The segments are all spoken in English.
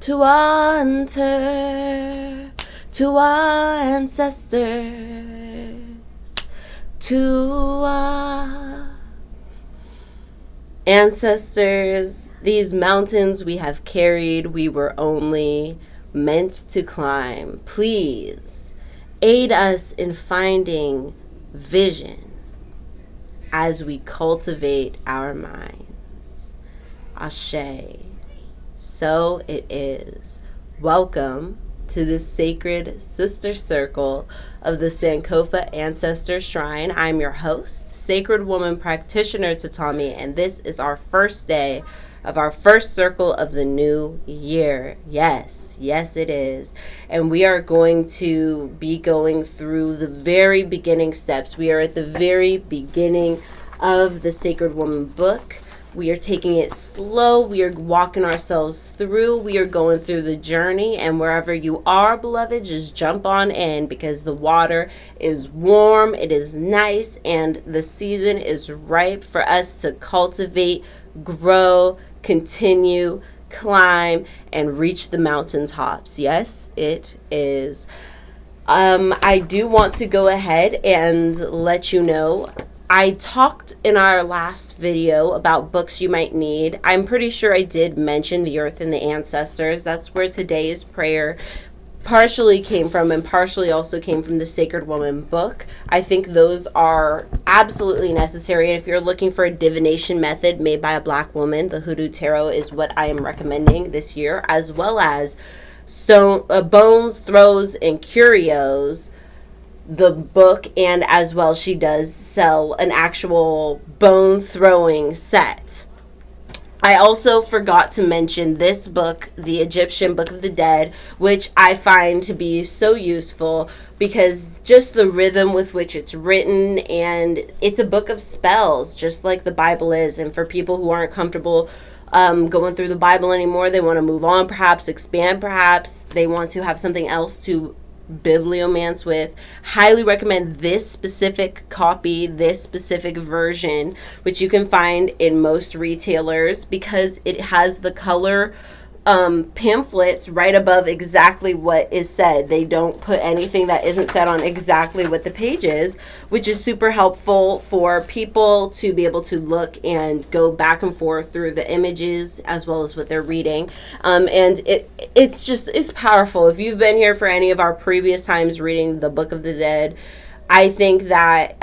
to our to our ancestors, to our ancestors. These mountains we have carried, we were only meant to climb. Please aid us in finding vision as we cultivate our minds. Ashe. So it is. Welcome to the sacred sister circle of the Sankofa Ancestor Shrine. I'm your host, Sacred Woman Practitioner Tatami, and this is our first day of our first circle of the new year. Yes, it is. And we are going to be going through the very beginning steps. We are at the very beginning of the Sacred Woman book. We are taking it slow. We are walking ourselves through. We are going through the journey. And wherever you are, beloved, just jump on in because the water is warm. It is nice. And the season is ripe for us to cultivate, grow, continue, climb, and reach the mountaintops. Yes, it is. I do want to go ahead and let you know, I talked in our last video about books you might need. I'm pretty sure I did mention The Earth and the Ancestors. That's where today's prayer partially came from, and partially also came from the Sacred Woman book. I think those are absolutely necessary. If you're looking for a divination method made by a Black woman, the Hoodoo Tarot is what I am recommending this year, as well as Bones, Throws, and Curios, the book, and as well she does sell an actual bone throwing set. I also forgot to mention this book, the Egyptian Book of the Dead, which I find to be so useful because just the rhythm with which it's written, and it's a book of spells just like the Bible is. And for people who aren't comfortable going through the Bible anymore, they want to move on, perhaps expand, perhaps they want to have something else to bibliomance with, highly recommend this specific copy, this specific version, which you can find in most retailers, because it has the color pamphlets right above exactly what is said. They don't put anything that isn't said on exactly what the page is, which is super helpful for people to be able to look and go back and forth through the images as well as what they're reading. And it's powerful. If you've been here for any of our previous times reading the Book of the Dead, I think that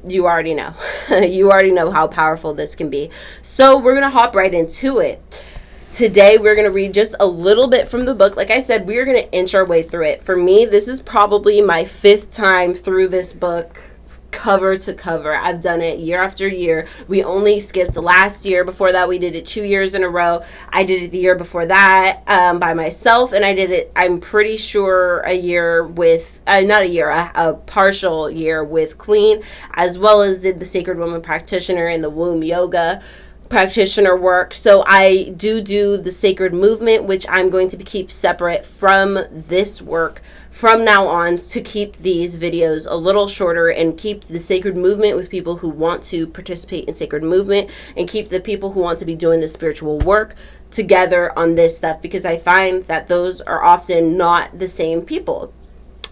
you already know. You already know how powerful this can be. So we're going to hop right into it. Today, we're going to read just a little bit from the book. Like I said, we are going to inch our way through it. For me, this is probably my 5th time through this book, cover to cover. I've done it year after year. We only skipped last year. Before that, we did it 2 years in a row. I did it the year before that by myself, and I did it, I'm pretty sure, a year with, a partial year with Queen, as well as did the Sacred Woman Practitioner and the Womb Yoga practitioner work. So I do the sacred movement, which I'm going to keep separate from this work from now on, to keep these videos a little shorter and keep the sacred movement with people who want to participate in sacred movement, and keep the people who want to be doing the spiritual work together on this stuff, because I find that those are often not the same people.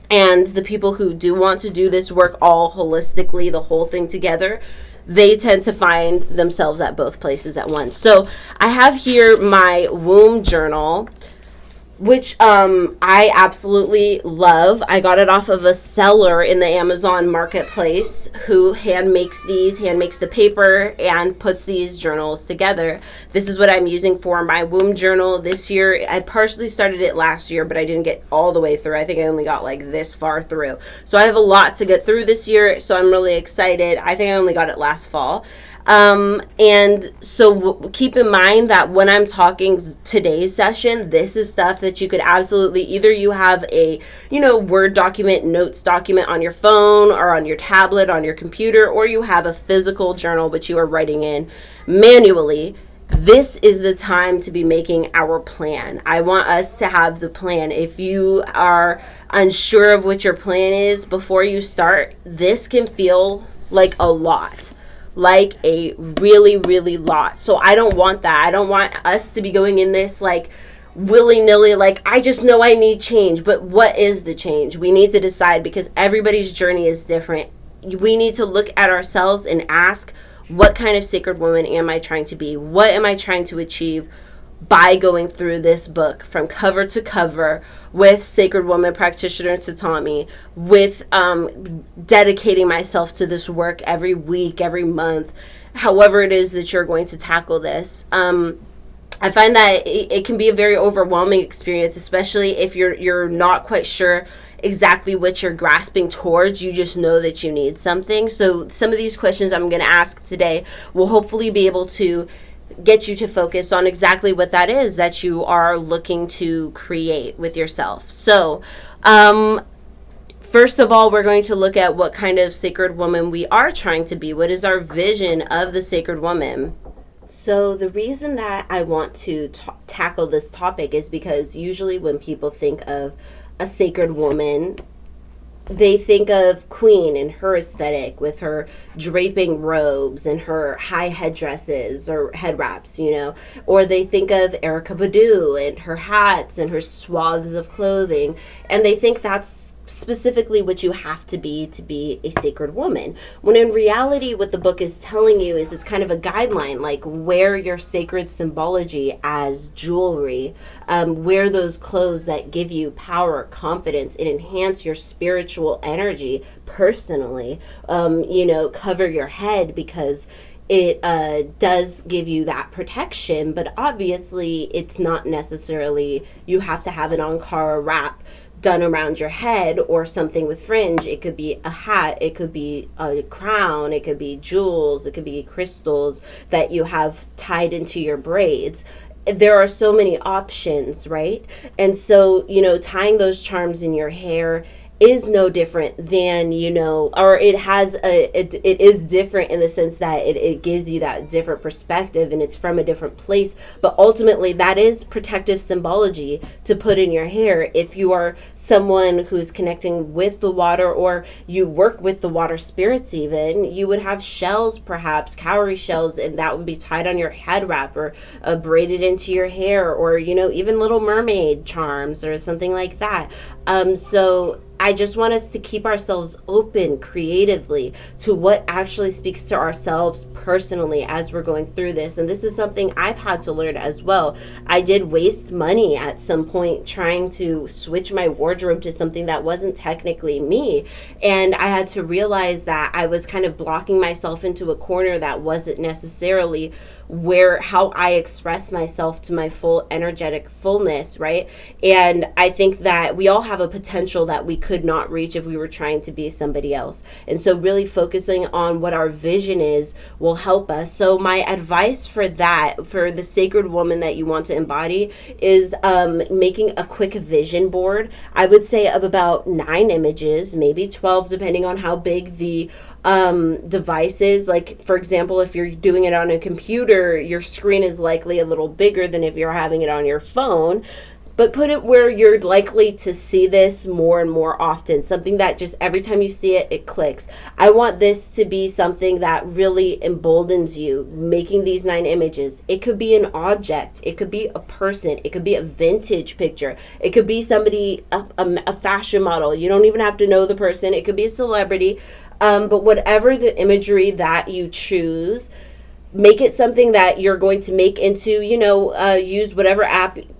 And the people who do want to do this work all holistically, the whole thing together, they tend to find themselves at both places at once. So I have here my womb journal, which I absolutely love. I got it off of a seller in the Amazon marketplace who hand makes the paper and puts these journals together. This is what I'm using for my womb journal this year. I partially started it last year, but I didn't get all the way through. I think I only got like this far through. So I have a lot to get through this year, so I'm really excited. I think I only got it last fall. And so keep in mind that when I'm talking today's session, this is stuff that you could absolutely, either you have a, Word document, notes document on your phone or on your tablet, on your computer, or you have a physical journal which you are writing in manually. This is the time to be making our plan. I want us to have the plan. If you are unsure of what your plan is before you start, this can feel like a lot. Like a really, really lot. So I don't want that. I don't want us to be going in this like willy-nilly, like, I just know I need change. But what is the change? We need to decide, because everybody's journey is different. We need to look at ourselves and ask, what kind of sacred woman am I trying to be? What am I trying to achieve by going through this book from cover to cover with Sacred Woman Practitioner Tatami, with dedicating myself to this work every week, every month, however it is that you're going to tackle this. I find that it can be a very overwhelming experience, especially if you're not quite sure exactly what you're grasping towards. You just know that you need something. So some of these questions I'm going to ask today will hopefully be able to get you to focus on exactly what that is that you are looking to create with yourself. So, first of all, we're going to look at what kind of sacred woman we are trying to be. What is our vision of the sacred woman? So the reason that I want to tackle this topic is because usually when people think of a sacred woman, they think of Queen and her aesthetic with her draping robes and her high headdresses or head wraps, or they think of Erykah Badu and her hats and her swaths of clothing, and they think that's specifically what you have to be a sacred woman. When in reality, what the book is telling you is it's kind of a guideline, like wear your sacred symbology as jewelry, wear those clothes that give you power, confidence, and enhance your spiritual energy personally. Cover your head because it does give you that protection, but obviously it's not necessarily you have to have an Ankara wrap done around your head or something with fringe. It could be a hat, it could be a crown, it could be jewels, it could be crystals that you have tied into your braids. There are so many options, right? And so, tying those charms in your hair is no different than, or it is different in the sense that it gives you that different perspective and it's from a different place. But ultimately, that is protective symbology to put in your hair. If you are someone who's connecting with the water, or you work with the water spirits even, you would have shells, perhaps cowrie shells, and that would be tied on your head wrap or braided into your hair, or, even Little Mermaid charms or something like that. So I just want us to keep ourselves open creatively to what actually speaks to ourselves personally as we're going through this. And this is something I've had to learn as well. I did waste money at some point trying to switch my wardrobe to something that wasn't technically me. And I had to realize that I was kind of blocking myself into a corner that wasn't necessarily how I express myself to my full energetic fullness, right? And I think that we all have a potential that we could not reach if we were trying to be somebody else. And so really focusing on what our vision is will help us. So my advice for the sacred woman that you want to embody is making a quick vision board. I would say of about 9 images, maybe 12, depending on how big the devices. Like, for example, if you're doing it on a computer, your screen is likely a little bigger than if you're having it on your phone. But put it where you're likely to see this more and more often. Something that just every time you see it, it clicks. I want this to be something that really emboldens you, making these 9 images. It could be an object. It could be a person. It could be a vintage picture. It could be somebody, a fashion model. You don't even have to know the person. It could be a celebrity. But whatever the imagery that you choose, make it something that you're going to make into, use whatever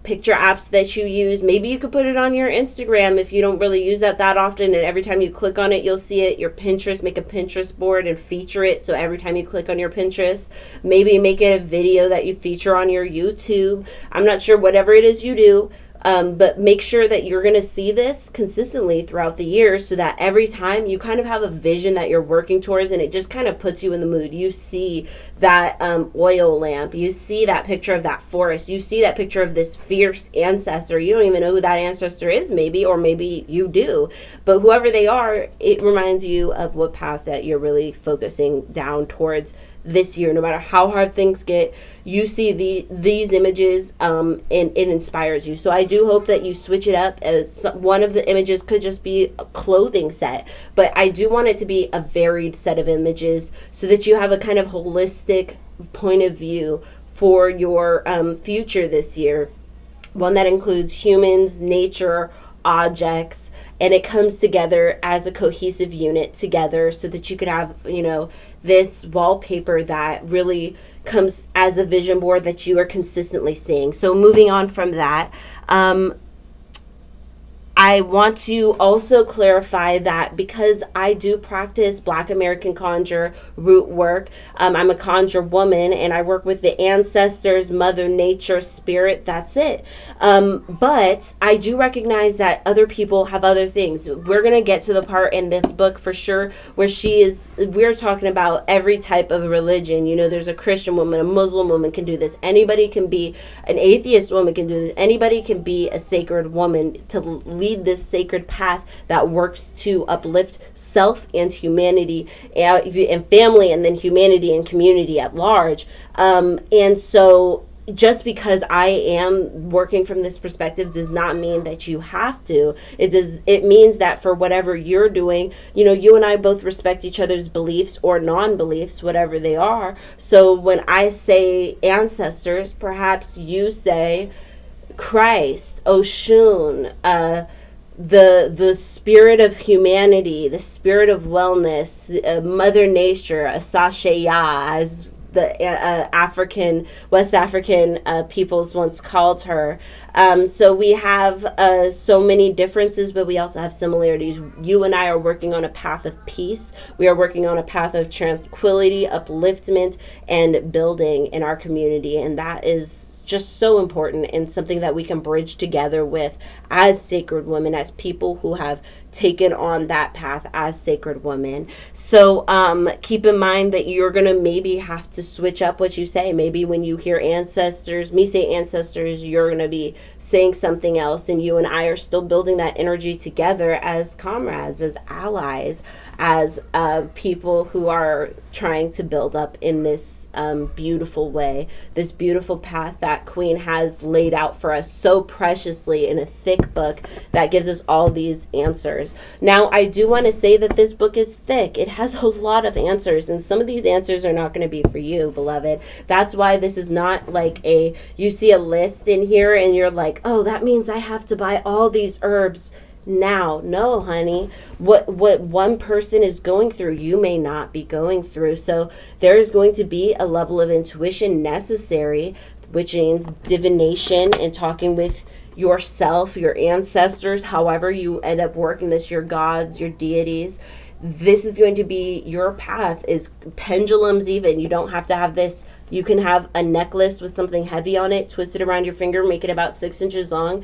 picture apps that you use. Maybe you could put it on your Instagram if you don't really use that often, and every time you click on it, you'll see it. Your Pinterest, make a Pinterest board and feature it, so every time you click on your Pinterest, maybe make it a video that you feature on your YouTube. I'm not sure, whatever it is you do. But make sure that you're going to see this consistently throughout the year, so that every time you kind of have a vision that you're working towards, and it just kind of puts you in the mood. You see that oil lamp, you see that picture of that forest, you see that picture of this fierce ancestor. You don't even know who that ancestor is, maybe, or maybe you do, but whoever they are, it reminds you of what path that you're really focusing down towards this year. No matter how hard things get, you see these images, and it inspires you. So I do hope that you switch it up. As one of the images could just be a clothing set, but I do want it to be a varied set of images, so that you have a kind of holistic point of view for your future this year. one that includes humans, nature, objects, and it comes together as a cohesive unit together so that you could have, this wallpaper that really comes as a vision board that you are consistently seeing. So moving on from that, I want to also clarify that because I do practice Black American conjure root work, I'm a conjure woman and I work with the ancestors, Mother Nature, Spirit, that's it. But I do recognize that other people have other things. We're going to get to the part in this book for sure where we're talking about every type of religion. There's a Christian woman, a Muslim woman can do this. Anybody can be an atheist woman can do this. Anybody can be a sacred woman to lead this sacred path that works to uplift self and humanity and family, and then humanity and community at large. And so just because I am working from this perspective does not mean that you have to. It means that for whatever you're doing, you and I both respect each other's beliefs or non-beliefs, whatever they are. So when I say ancestors, perhaps you say Christ, Oshun, the spirit of humanity, the spirit of wellness, Mother Nature, Asasheya, as the West African peoples once called her. So we have so many differences, but we also have similarities. You and I are working on a path of peace. We are working on a path of tranquility, upliftment, and building in our community. And that is just so important and something that we can bridge together with as sacred women, as people who have taken on that path as sacred women. So keep in mind that you're going to maybe have to switch up what you say. Maybe when you hear me say ancestors, you're going to be saying something else, and you and I are still building that energy together as comrades, as allies, as people who are trying to build up in this beautiful way, this beautiful path that Queen has laid out for us so preciously in a thick book that gives us all these answers. Now, I do want to say that this book is thick. It has a lot of answers, and some of these answers are not going to be for you, beloved. That's why this is not like you see a list in here and you're like, oh, that means I have to buy all these herbs now. No, honey. What one person is going through, you may not be going through. So there is going to be a level of intuition necessary, which means divination and talking with yourself, your ancestors, however you end up working this, your gods, your deities. This is going to be your path, is pendulums even. You don't have to have this. You can have a necklace with something heavy on it, twist it around your finger, make it about 6 inches long.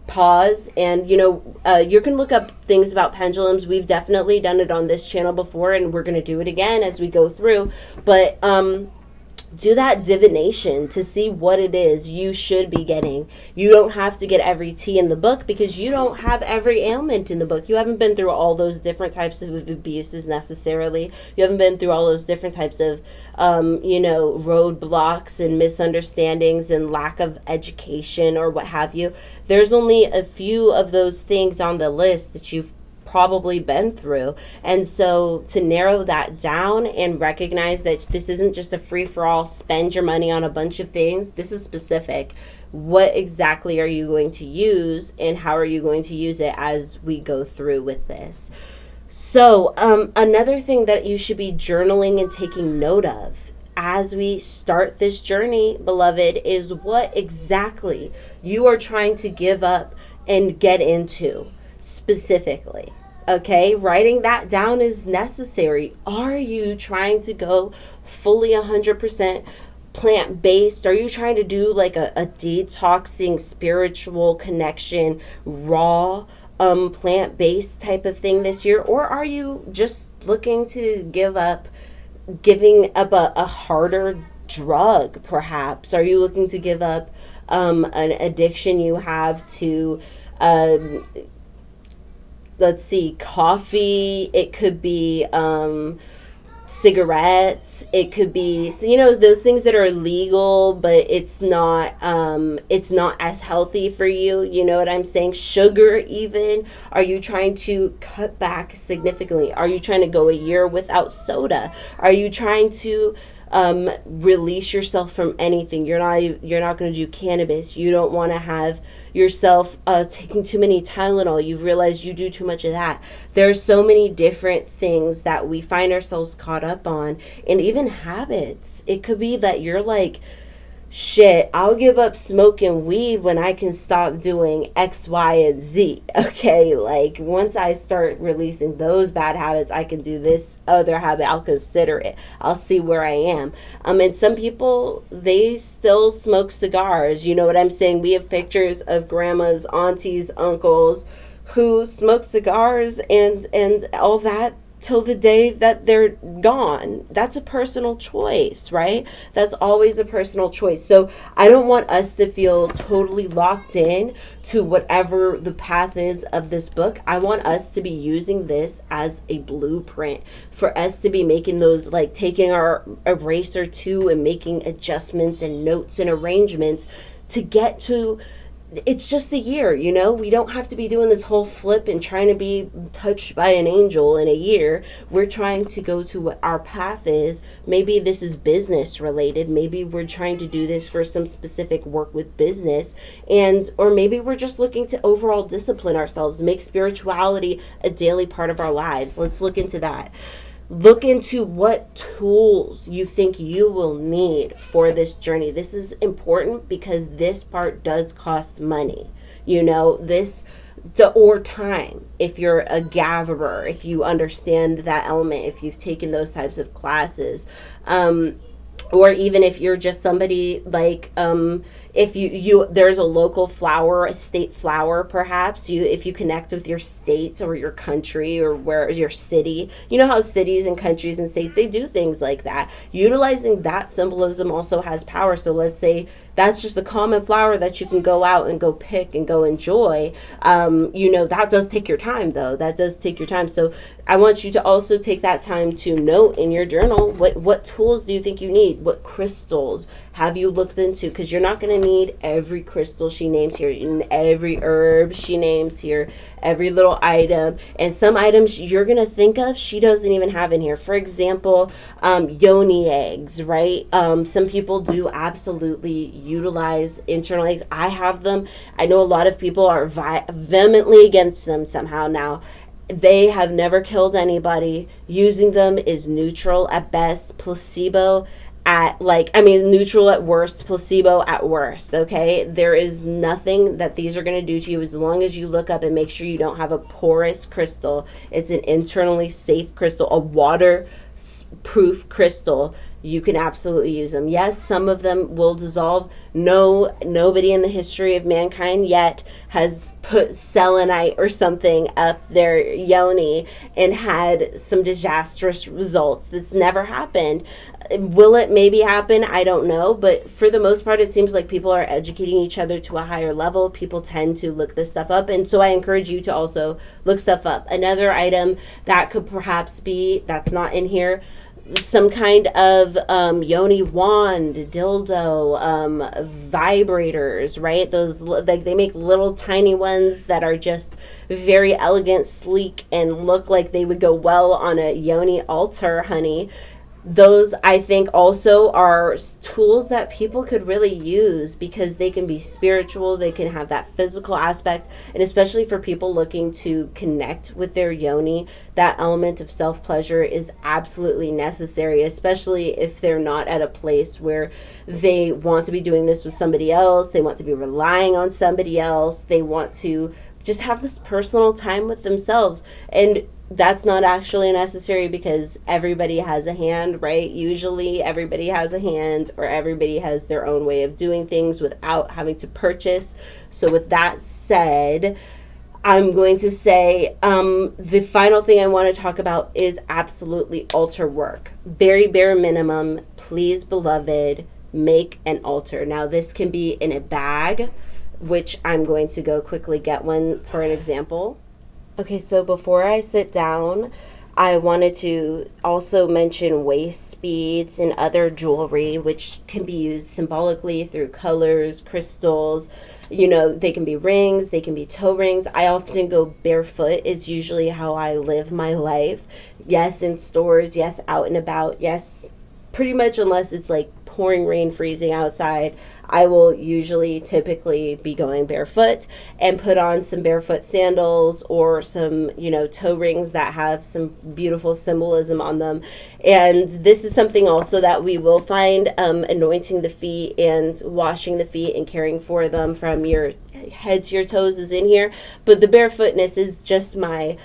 Pause, and you can look up things about pendulums. We've definitely done it on this channel before, and we're going to do it again as we go through. But do that divination to see what it is you should be getting. You don't have to get every tea in the book because you don't have every ailment in the book. You haven't been through all those different types of abuses necessarily. You haven't been through all those different types of, roadblocks and misunderstandings and lack of education or what have you. There's only a few of those things on the list that you've probably been through. And so to narrow that down and recognize that this isn't just a free-for-all, spend your money on a bunch of things. This is specific. What exactly are you going to use, and how are you going to use it as we go through with this? So another thing that you should be journaling and taking note of as we start this journey, beloved, is what exactly you are trying to give up and get into specifically. Okay, writing that down is necessary. Are you trying to go fully 100% plant-based? Are you trying to do like a detoxing spiritual connection, raw plant-based type of thing this year? Or are you just looking to giving up a harder drug, perhaps? Are you looking to give up an addiction you have to let's see, coffee? It could be cigarettes. It could be, those things that are legal, but it's not as healthy for you. You know what I'm saying? Sugar even. Are you trying to cut back significantly? Are you trying to go a year without soda? Are you trying to release yourself from anything. You're not going to do cannabis. You don't want to have yourself taking too many Tylenol. You've realized you do too much of that. There's so many different things that we find ourselves caught up on, and even habits. It could be that you're like, shit, I'll give up smoking weed when I can stop doing X, Y, and Z. Okay, like once I start releasing those bad habits, I can do this other habit. I'll consider it. I'll see where I am. And some people, they still smoke cigars. You know what I'm saying? We have pictures of grandmas, aunties, uncles who smoke cigars and all that till the day that they're gone. That's a personal choice, right? That's always a personal choice. So I don't want us to feel totally locked in to whatever the path is of this book. I want us to be using this as a blueprint for us to be making those, like taking our eraser to and making adjustments and notes and arrangements to get to. It's just a year, you know? We don't have to be doing this whole flip and trying to be touched by an angel in a year. We're trying to go to what our path is. Maybe this is business related. Maybe we're trying to do this for some specific work with business. Or maybe we're just looking to overall discipline ourselves, make spirituality a daily part of our lives. Let's look into that. Look into what tools you think you will need for this journey. This is important because this part does cost money. You know, or time. If you're a gatherer, if you understand that element, if you've taken those types of classes, or even if you're just somebody like, if you there's a local flower, a state flower, perhaps if you connect with your state or your country or where your city, you know how cities and countries and states, they do things like that. Utilizing that symbolism also has power. So let's say that's just a common flower that you can go out and go pick and go enjoy. That does take your time, though. That does take your time. So I want you to also take that time to note in your journal, what tools do you think you need? What crystals have you looked into? Because you're not going to need every crystal she names here, and every herb she names here, every little item. And some items you're going to think of, she doesn't even have in here. For example, yoni eggs, right? Some people do absolutely utilize internal eggs. I have them. I know a lot of people are vehemently against them somehow now. They have never killed anybody. Using them is neutral at best, placebo at neutral at worst, placebo at worst, okay? There is nothing that these are going to do to you as long as you look up and make sure you don't have a porous crystal. It's an internally safe crystal, a water-proof crystal. You can absolutely use them. Yes, some of them will dissolve. Nobody in the history of mankind yet has put selenite or something up their yoni and had some disastrous results. That's never happened. Will it maybe happen? I don't know. But for the most part, it seems like people are educating each other to a higher level. People tend to look this stuff up. And so I encourage you to also look stuff up. Another item that could perhaps be, that's not in here, some kind of yoni wand, dildo, vibrators, right? Those, like, they make little tiny ones that are just very elegant, sleek, and look like they would go well on a yoni altar, honey. Those, I think, also are tools that people could really use because they can be spiritual, they can have that physical aspect, and especially for people looking to connect with their yoni, that element of self-pleasure is absolutely necessary, especially if they're not at a place where they want to be doing this with somebody else, they want to be relying on somebody else, they want to just have this personal time with themselves. And that's not actually necessary because everybody has a hand, right? Usually everybody has a hand, or everybody has their own way of doing things without having to purchase. So with that said, I'm going to say the final thing I want to talk about is absolutely altar work. Very bare minimum. Please, beloved, make an altar. Now, this can be in a bag, which I'm going to go quickly get one for an example. Okay, so before I sit down, I wanted to also mention waist beads and other jewelry, which can be used symbolically through colors, crystals. You know, they can be rings, they can be toe rings. I often go barefoot is usually how I live my life. Yes, in stores, yes, out and about, yes, pretty much unless it's like pouring rain, freezing outside, I will usually typically be going barefoot and put on some barefoot sandals or some, toe rings that have some beautiful symbolism on them. And this is something also that we will find, anointing the feet and washing the feet and caring for them from your head to your toes is in here. But the barefootness is just my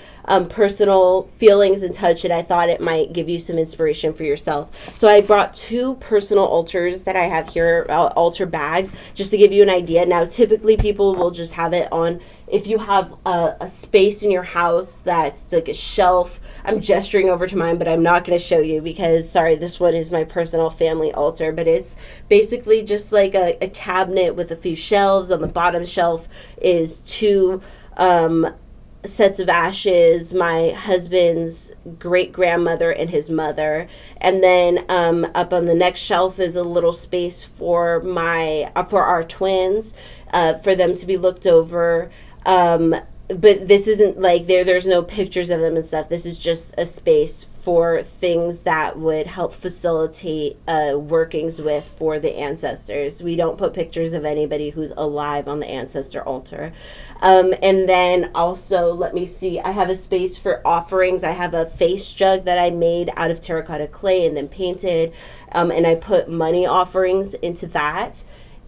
personal feelings and touch, and I thought it might give you some inspiration for yourself. So I brought 2 personal altars that I have here, altar bags, just to give you an idea. Now, typically people will just have it on, if you have a space in your house that's like a shelf. I'm gesturing over to mine, but I'm not going to show you because, sorry, this one is my personal family altar, but it's basically just like a cabinet with a few shelves. On the bottom shelf is 2 sets of ashes, my husband's great grandmother and his mother, and then up on the next shelf is a little space for our twins, for them to be looked over. But this isn't like there's no pictures of them and stuff. This is just a space for things that would help facilitate workings with for the ancestors. We don't put pictures of anybody who's alive on the ancestor altar. And then also, let me see, I have a space for offerings. I have a face jug that I made out of terracotta clay and then painted, and I put money offerings into that.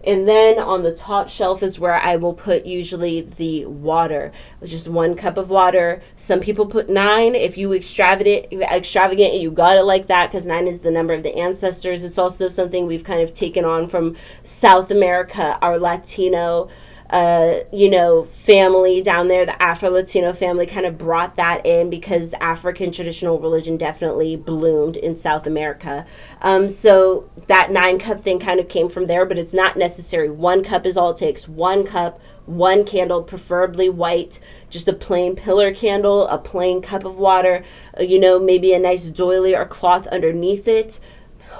And then on the top shelf is where I will put usually the water, just 1 cup of water. Some people put 9. If you extravagant and you got it like that, because 9 is the number of the ancestors. It's also something we've kind of taken on from South America, our Latino family down there, the Afro-Latino family kind of brought that in because African traditional religion definitely bloomed in South America. So that 9-cup thing kind of came from there, but it's not necessary. 1 cup is all it takes. 1 cup, 1 candle, preferably white, just a plain pillar candle, a plain cup of water, maybe a nice doily or cloth underneath it,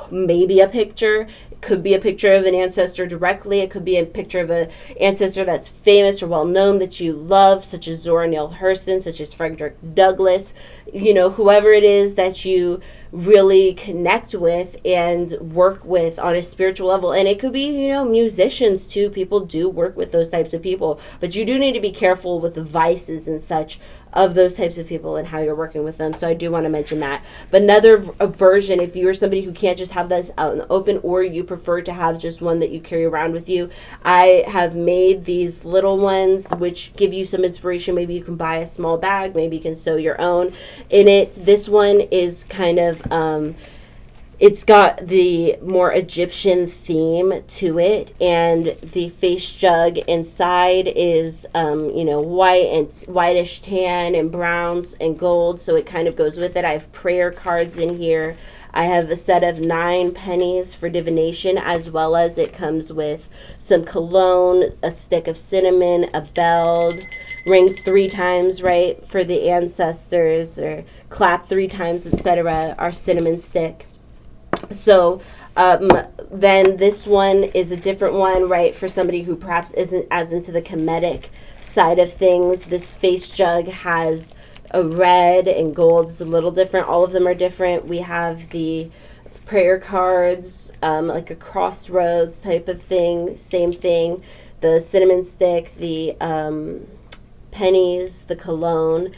maybe a picture. It could be a picture of an ancestor directly. It could be a picture of an ancestor that's famous or well known that you love, such as Zora Neale Hurston, such as Frederick Douglass, whoever it is that you really connect with and work with on a spiritual level. And it could be, musicians too. People do work with those types of people, but you do need to be careful with the vices and such of those types of people and how you're working with them. So I do want to mention that. But another version, if you're somebody who can't just have this out in the open, or you prefer to have just one that you carry around with you, I have made these little ones which give you some inspiration. Maybe you can buy a small bag, maybe you can sew your own in it. This one is kind of it's got the more Egyptian theme to it, and the face jug inside is, white and whitish tan and browns and gold, so it kind of goes with it. I have prayer cards in here. I have a set of 9 pennies for divination, as well as it comes with some cologne, a stick of cinnamon, a bell, ring 3 times, right, for the ancestors, or clap 3 times, etc., our cinnamon stick. So then this one is a different one, right, for somebody who perhaps isn't as into the Kemetic side of things. This face jug has a red and gold. It's a little different. All of them are different. We have the prayer cards, like a crossroads type of thing, same thing. The cinnamon stick, the pennies, the cologne,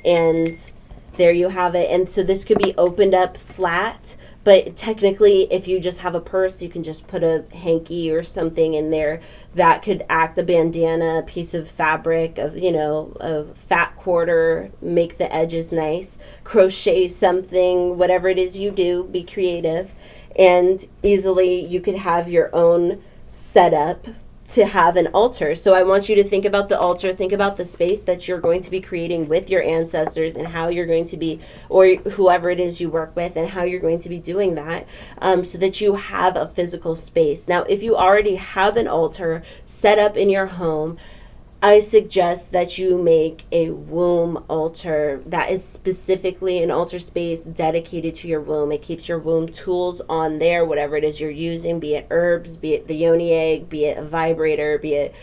and there you have it. And so this could be opened up flat, but technically if you just have a purse, you can just put a hanky or something in there that could act, a bandana, a piece of fabric, of a fat quarter, make the edges nice, crochet something, whatever it is you do, be creative, and easily you could have your own setup to have an altar. So I want you to think about the altar, think about the space that you're going to be creating with your ancestors, and how you're going to be, or whoever it is you work with, and how you're going to be doing that, so that you have a physical space. Now, if you already have an altar set up in your home, I suggest that you make a womb altar that is specifically an altar space dedicated to your womb. It keeps your womb tools on there, whatever it is you're using, be it herbs, be it the yoni egg, be it a vibrator, be it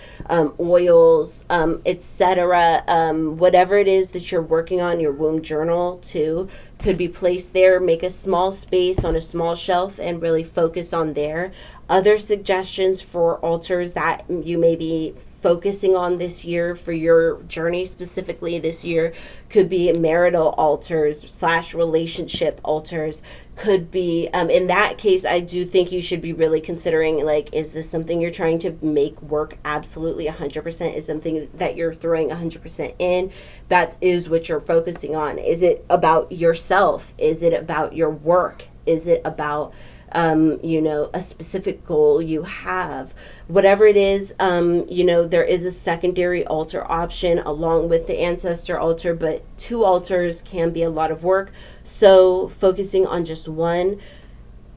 oils, etc. Whatever it is that you're working on, your womb journal too, could be placed there. Make a small space on a small shelf and really focus on there. Other suggestions for altars that you may be focusing on this year for your journey specifically this year could be marital altars / relationship altars. Could be in that case, I do think you should be really considering, like, is this something you're trying to make work absolutely 100%? Is something that you're throwing 100% in? That is what you're focusing on. Is it about yourself? Is it about your work? Is it about a specific goal you have? Whatever it is, there is a secondary altar option along with the ancestor altar, but 2 altars can be a lot of work. So focusing on just one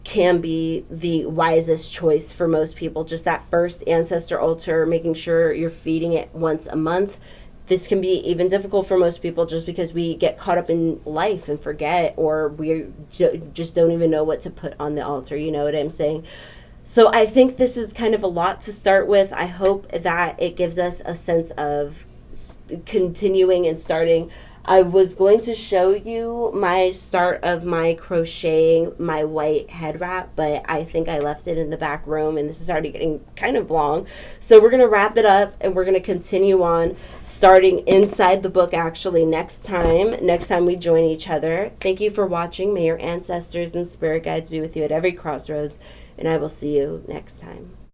can be the wisest choice for most people. Just that first ancestor altar, making sure you're feeding it once a month. This can be even difficult for most people just because we get caught up in life and forget, or we just don't even know what to put on the altar. You know what I'm saying? So I think this is kind of a lot to start with. I hope that it gives us a sense of continuing and starting. I was going to show you my start of my crocheting my white head wrap, but I think I left it in the back room and this is already getting kind of long. So we're going to wrap it up and we're going to continue on starting inside the book actually next time we join each other. Thank you for watching. May your ancestors and spirit guides be with you at every crossroads, and I will see you next time.